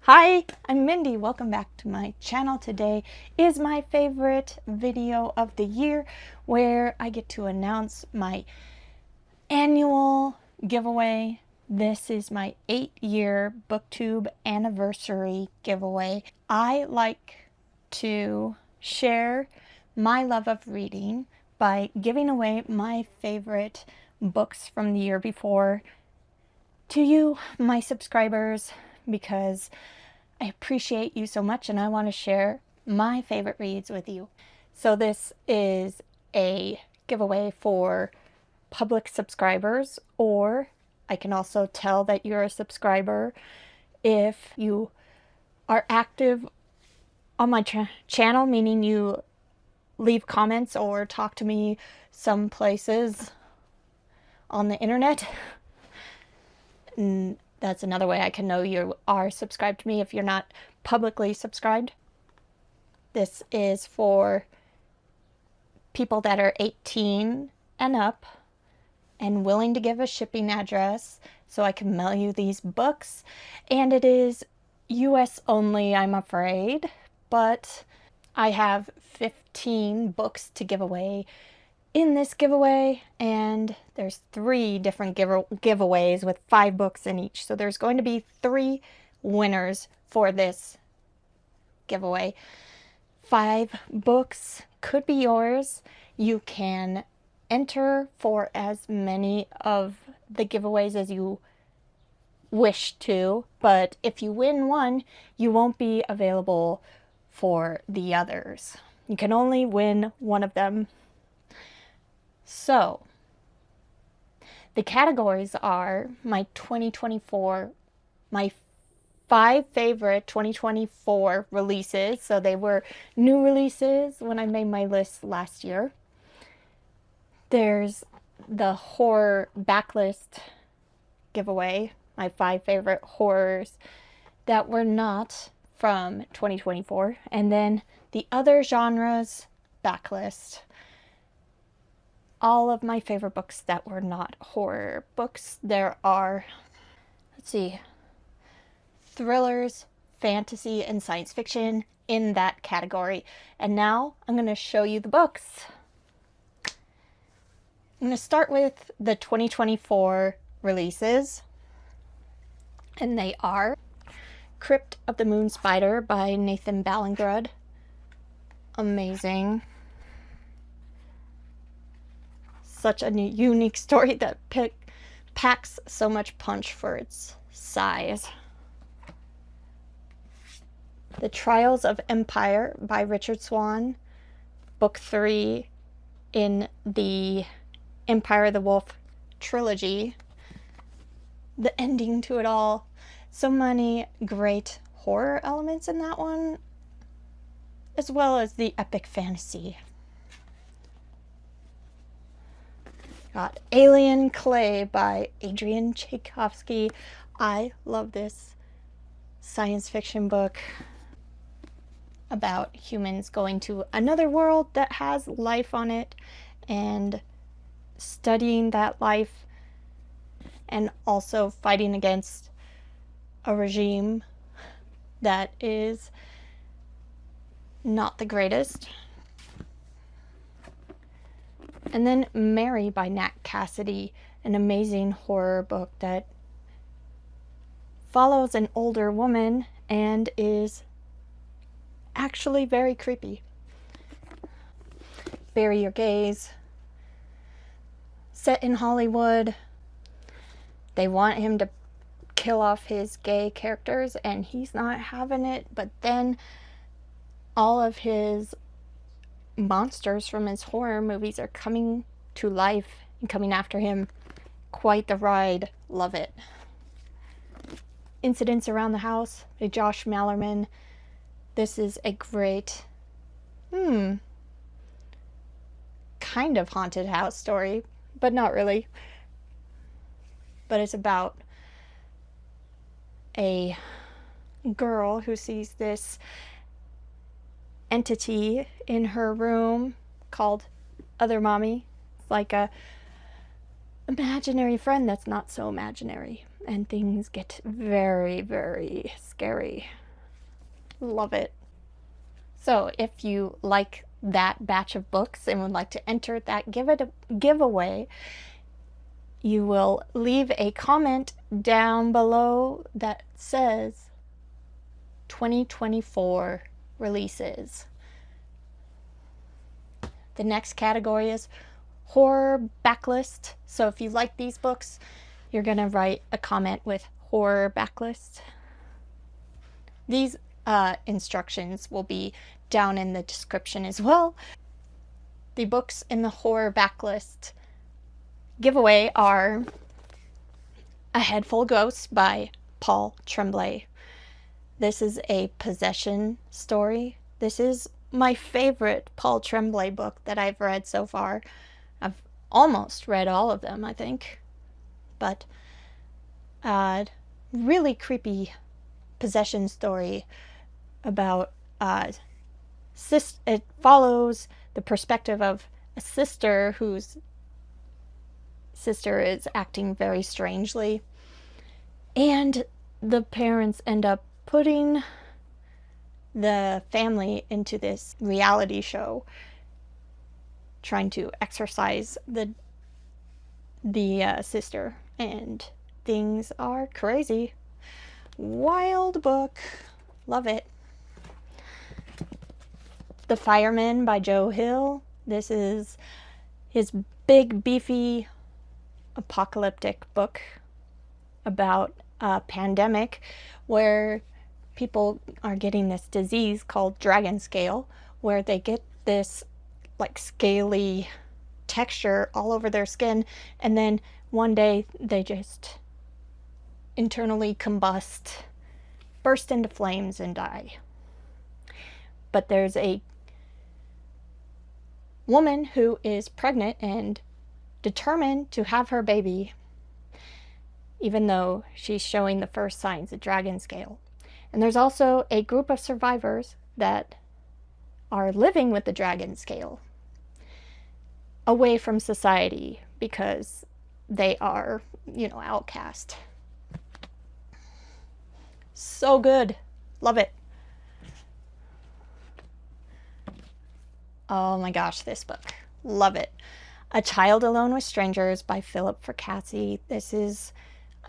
Hi, I'm Mindy. Welcome back to my channel. Today is my favorite video of the year where I get to announce my annual giveaway. This is my 8-year Booktube anniversary giveaway. I like to share my love of reading by giving away my favorite books from the year before to you, my subscribers, because I appreciate you so much and I want to share my favorite reads with you. So this is a giveaway for public subscribers, or I can also tell that you're a subscriber if you are active on my channel, meaning you leave comments or talk to me some places on the internet. And that's another way I can know you are subscribed to me if you're not publicly subscribed. This is for people that are 18 and up and willing to give a shipping address so I can mail you these books. And it is US only, I'm afraid, but I have 15 books to give away in this giveaway, and there's 3 different giveaways with 5 books in each. So there's going to be 3 winners for this giveaway. 5 books could be yours. You can enter for as many of the giveaways as you wish to, but if you win one, you won't be available for the others. You can only win one of them. So, the categories are my 5 favorite 2024 releases. So they were new releases when I made my list last year. There's the horror backlist giveaway, my 5 favorite horrors that were not from 2024. And then the other genres backlist. All of my favorite books that were not horror books. There are, let's see, thrillers, fantasy, and science fiction in that category. And now I'm going to show you the books. I'm going to start with the 2024 releases. And they are Crypt of the Moon Spider by Nathan Ballingrud. Amazing. Such a unique story that packs so much punch for its size. The Trials of Empire by Richard Swan, book 3 in the Empire of the Wolf trilogy. The ending to it all. So many great horror elements in that one, as well as the epic fantasy. Got Alien Clay by Adrian Tchaikovsky. I love this science fiction book about humans going to another world that has life on it and studying that life and also fighting against a regime that is not the greatest. And then Mary by Nat Cassidy, an amazing horror book that follows an older woman and is actually very creepy. Bury Your Gaze, set in Hollywood. They want him to kill off his gay characters and he's not having it, but then all of his monsters from his horror movies are coming to life and coming after him. Quite the ride. Love it. Incidents Around the House by Josh Malerman. This is a great kind of haunted house story, but not really. But it's about a girl who sees this entity in her room called Other Mommy. It's like a imaginary friend that's not so imaginary, and things get very, very scary. Love it. So if you like that batch of books and would like to enter that giveaway, you will leave a comment down below that says 2024 releases. The next category is horror backlist. So if you like these books, you're gonna write a comment with horror backlist. These instructions will be down in the description as well. The books in the horror backlist giveaway are A Head Full of Ghosts by Paul Tremblay. This is a possession story. This is my favorite Paul Tremblay book that I've read so far. I've almost read all of them, I think. But really creepy possession story about it follows the perspective of a sister whose sister is acting very strangely, and the parents end up putting the family into this reality show trying to exorcise the sister, and things are crazy. Wild book. Love it. The Fireman by Joe Hill. This is his big, beefy, apocalyptic book about a pandemic where people are getting this disease called dragon scale, where they get this like scaly texture all over their skin, and then one day they just internally combust, burst into flames, and die. But there's a woman who is pregnant and determined to have her baby, even though she's showing the first signs of dragon scale. And there's also a group of survivors that are living with the dragon scale away from society because they are, outcast. So good. Love it. Oh my gosh, this book. Love it. A Child Alone with Strangers by Philip Fracassi. This is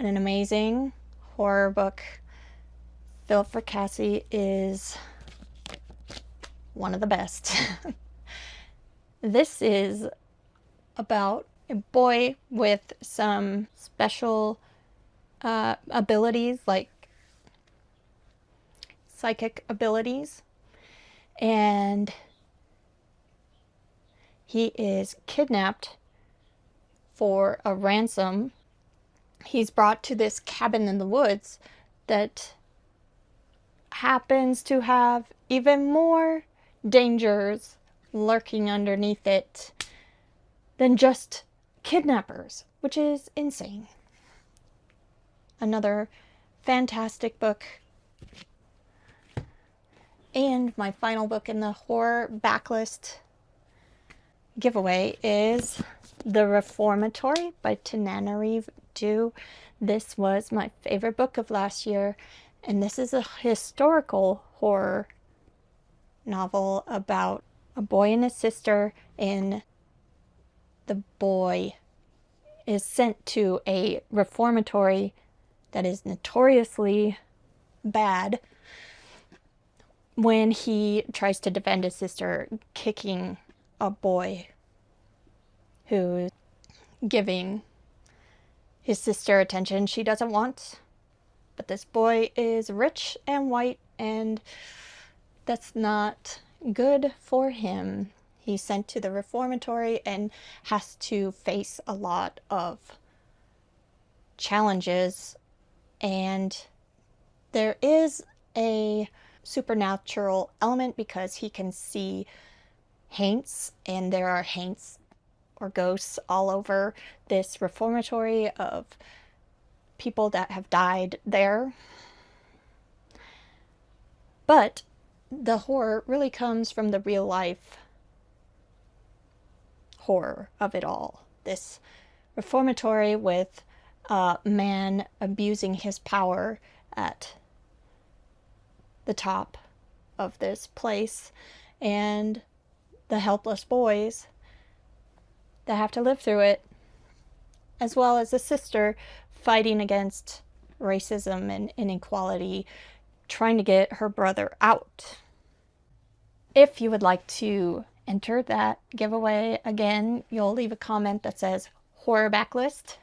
an amazing horror book. Philip Fracassi is one of the best. This is about a boy with some special abilities, like psychic abilities, and he is kidnapped for a ransom. He's brought to this cabin in the woods that happens to have even more dangers lurking underneath it than just kidnappers, which is insane. Another fantastic book. And my final book in the horror backlist giveaway is The Reformatory by Tananarive Due. This was my favorite book of last year, and this is a historical horror novel about a boy and his sister, and the boy is sent to a reformatory that is notoriously bad when he tries to defend his sister, kicking a boy who's giving his sister attention she doesn't want. But this boy is rich and white, and that's not good for him. He's sent to the reformatory and has to face a lot of challenges, and there is a supernatural element because he can see haints, and there are haints or ghosts all over this reformatory of people that have died there. But the horror really comes from the real life horror of it all. This Reformatory with a man abusing his power at the top of this place, and the helpless boys that have to live through it, as well as a sister fighting against racism and inequality, trying to get her brother out. If you would like to enter that giveaway, again, you'll leave a comment that says horror backlist.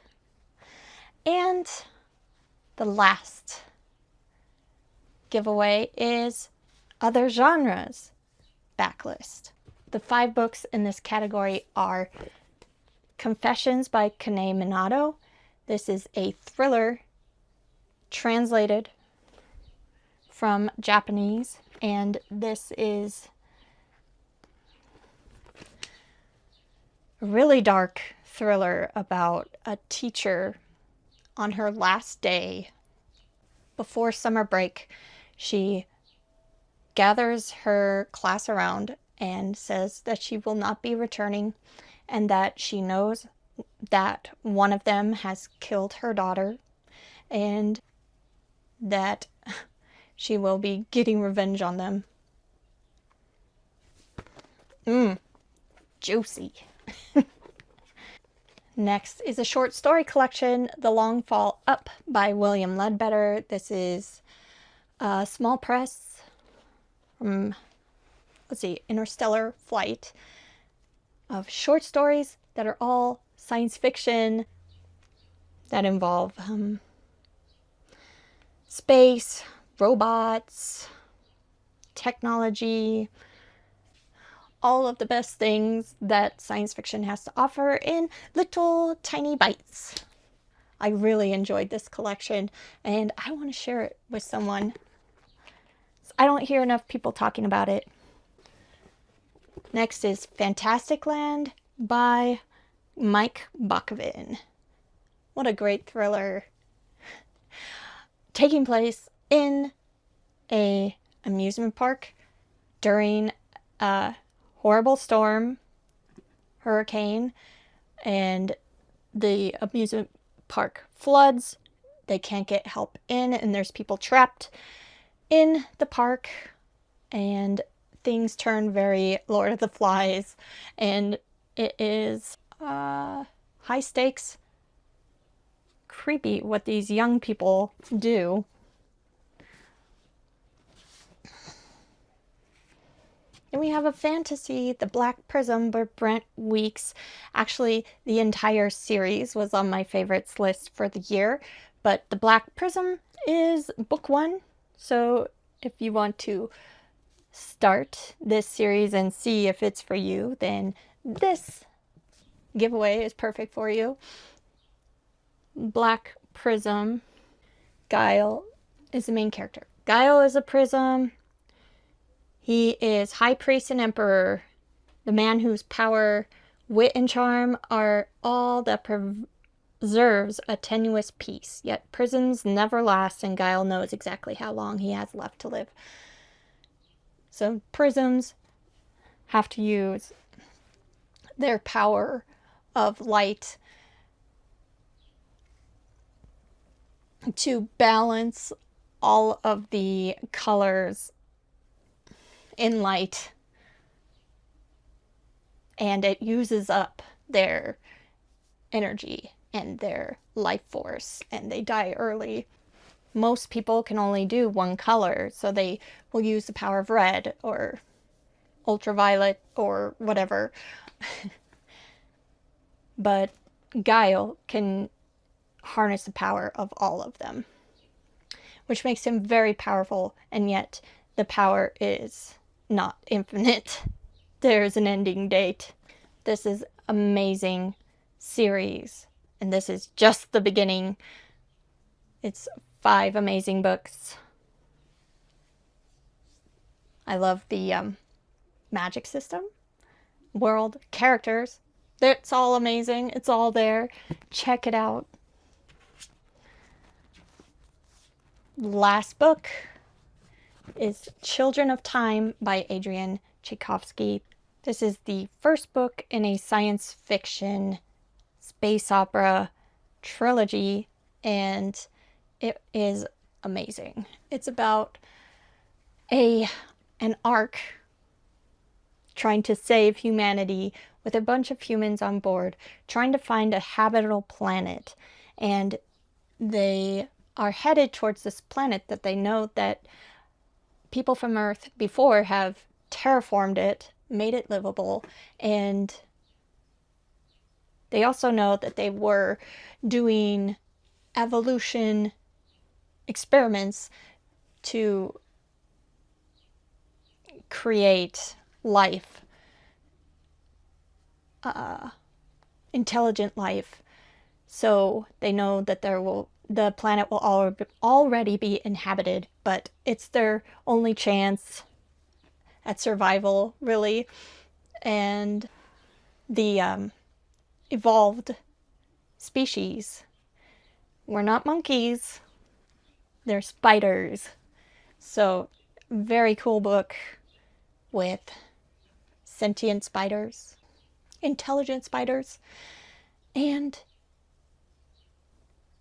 And the last giveaway is other genres backlist. The 5 books in this category are Confessions by Kanae Minato. This is a thriller translated from Japanese, and this is a really dark thriller about a teacher on her last day before summer break. She gathers her class around and says that she will not be returning, and that she knows that one of them has killed her daughter, and that she will be getting revenge on them. Juicy. Next is a short story collection, The Long Fall Up by William Ledbetter. This is a small press from, Interstellar Flight, of short stories that are all science fiction that involve space, robots, technology, all of the best things that science fiction has to offer in little tiny bites. I really enjoyed this collection, and I want to share it with someone. I don't hear enough people talking about it. Next is Fantasticland by Mike Bockoven. What a great thriller. Taking place in an amusement park during a horrible storm, hurricane, and the amusement park floods. They can't get help in, and there's people trapped in the park, and things turn very Lord of the Flies, and it is high stakes, creepy what these young people do. And we have a fantasy, The Black Prism by Brent Weeks. Actually, the entire series was on my favorites list for the year, but The Black Prism is book 1. So if you want to start this series and see if it's for you, then this giveaway is perfect for you. Black Prism. Guile is the main character. Guile is a prism. He is High Priest and Emperor, the man whose power, wit, and charm are all that preserves a tenuous peace. Yet prisms never last, and Guile knows exactly how long he has left to live. So prisms have to use their power of light to balance all of the colors in light, and it uses up their energy and their life force, and they die early. Most people can only do one color, so they will use the power of red or ultraviolet or whatever. But Guile can harness the power of all of them, which makes him very powerful, and yet the power is not infinite. There's an ending date. This is amazing series, and this is just the beginning. It's 5 amazing books. I love the magic system, world, characters. It's all amazing. It's all there. Check it out. Last book is Children of Time by Adrian Tchaikovsky. This is the first book in a science fiction space opera trilogy, and it is amazing. It's about an ark trying to save humanity with a bunch of humans on board, trying to find a habitable planet. And they are headed towards this planet that they know that people from Earth before have terraformed it, made it livable, and they also know that they were doing evolution experiments to create life, intelligent life. So they know that the planet will already be inhabited, but it's their only chance at survival, really. And the evolved species were not monkeys, they're spiders. So very cool book with sentient spiders, intelligent spiders, and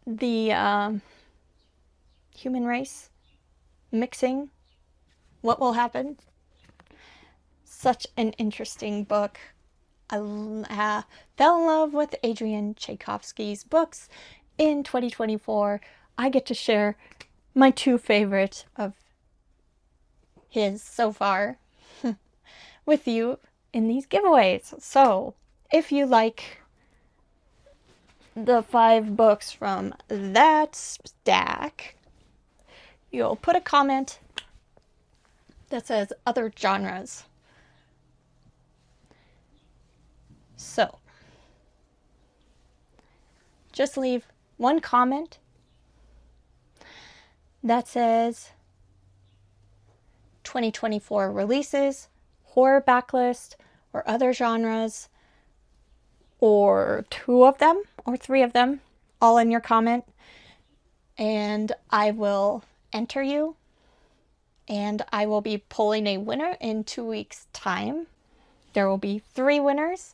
the human race mixing. What will happen? Such an interesting book. I fell in love with Adrian Tchaikovsky's books in 2024. I get to share my 2 favorite of his so far with you in these giveaways. So if you like the 5 books from that stack, you'll put a comment that says other genres. So just leave one comment that says 2024 releases, horror backlist, or other genres, or 2 of them or 3 of them, all in your comment, and I will enter you, and I will be pulling a winner in 2 weeks' time. There will be 3 winners.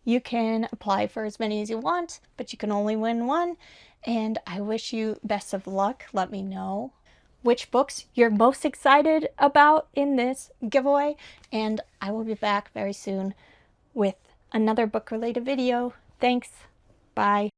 You can apply for as many as you want, but you can only win 1, and I wish you best of luck. Let me know which books you're most excited about in this giveaway, and I will be back very soon with another book-related video. Thanks. Bye.